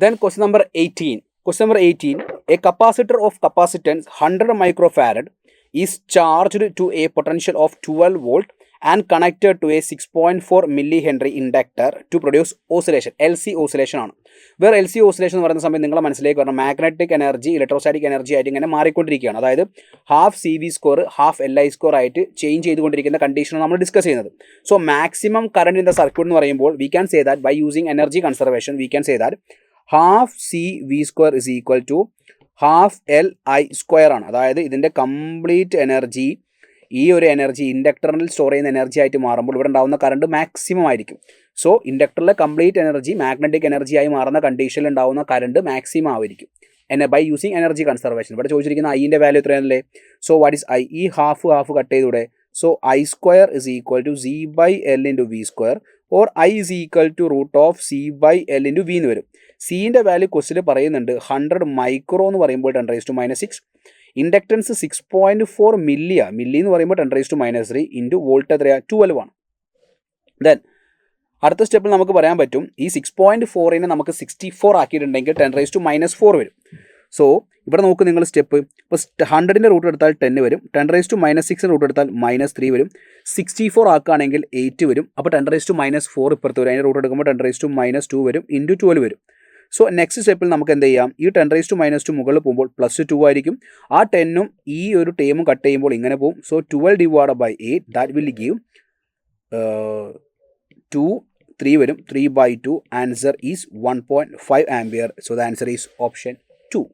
Then question number 18. Question number 18. A capacitor of capacitance 100 microfarad is charged to a potential of 12 volt and connected to a 6.4 millihenry inductor to produce oscillation. LC oscillation ആണ്. വേറെ LC oscillation എന്ന് പറയുന്ന സമയം നിങ്ങളെ മനസ്സിലേക്ക് വരണം magnetic energy electrostatic energy ആയിട്ട് ഇങ്ങനെ മാറിക്കൊണ്ടിരിക്കുകയാണ്. അതായത് half CV score half LI score ആയിട്ട് ചേഞ്ച് ചെയ്തുകൊണ്ടിരിക്കുന്ന കണ്ടീഷനാണ് നമ്മൾ ഡിസ്കസ് ചെയ്യുന്നത്. So maximum current in the circuit എന്ന് പറയുമ്പോൾ we can say that by using energy conservation we can say that half CV square is equal to half LI square ആണ്. അതായത് ഇതിൻ്റെ കംപ്ലീറ്റ് എനർജി ഈ ഒരു എനർജി ഇൻഡക്ടറിൽ store ചെയ്യുന്ന energy ആയിട്ട് മാറുമ്പോൾ ഇവിടെ ഉണ്ടാകുന്ന കറണ്ട് മാക്സിമം ആയിരിക്കും. സോ ഇൻഡക്ടറിലെ കംപ്ലീറ്റ് എനർജി മാഗ്നറ്റിക് എനർജി ആയി മാറുന്ന കണ്ടീഷനിൽ ഉണ്ടാകുന്ന കറണ്ട് മാക്സിമം ആയിരിക്കും ബൈ യൂസിങ് എനർജി കൺസർവേഷൻ. ഇവിടെ ചോദിച്ചിരിക്കുന്ന ഐൻ്റെ വാല്യൂ എത്രയാണല്ലേ? So what is I? ഈ ഹാഫ് കട്ട് ചെയ്തൂടെ? So I square is equal to Z/L into V square or I is equal to root of C/L into V എന്ന് വരും. സീൻ്റെ value ക്വസ്റ്റിൽ പറയുന്നുണ്ട് 100 micro എന്ന് പറയുമ്പോൾ 10⁻⁻⁶. ഇൻഡക്റ്റൻസ് 6.4 മില്ലി എന്ന് പറയുമ്പോൾ 10⁻⁻³ ഇൻറ്റു വോൾട്ട് എത്രയാണ്? 12 ആണ്. ദെൻ അടുത്ത സ്റ്റെപ്പിൽ നമുക്ക് പറയാൻ പറ്റും ഈ 6.4നെ നമുക്ക് 64 ആക്കിയിട്ടുണ്ടെങ്കിൽ 10⁻⁻4 വരും. സോ ഇവിടെ നോക്ക് നിങ്ങൾ സ്റ്റെപ്പ്. ഇപ്പോൾ 100ൻ്റെ റൂട്ട് എടുത്താൽ 10 വരും, 10⁻⁻⁶ റൂട്ട് എടുത്താൽ -3 വരും, 64 ആക്കുകയാണെങ്കിൽ 8 വരും. അപ്പോൾ 10⁻⁻4 ഇപ്പുറത്ത് വരും. അതിൻ്റെ റൂട്ട് എടുക്കുമ്പോൾ 10⁻⁻2 വരും ഇൻറ്റു 12 വരും. സോ നെക്സ്റ്റ് സ്റ്റെപ്പിൽ നമുക്ക് എന്ത് ചെയ്യാം? ഈ 10⁻⁻2 മുകളിൽ പോകുമ്പോൾ +2 ആയിരിക്കും. ആ 10ഉം ഈ ഒരു ടേമും കട്ട് ചെയ്യുമ്പോൾ ഇങ്ങനെ പോകും. So 12 divided by 8 that will give 3 വരും. 3/2 answer is 1.5 ampere. So the answer is option 2.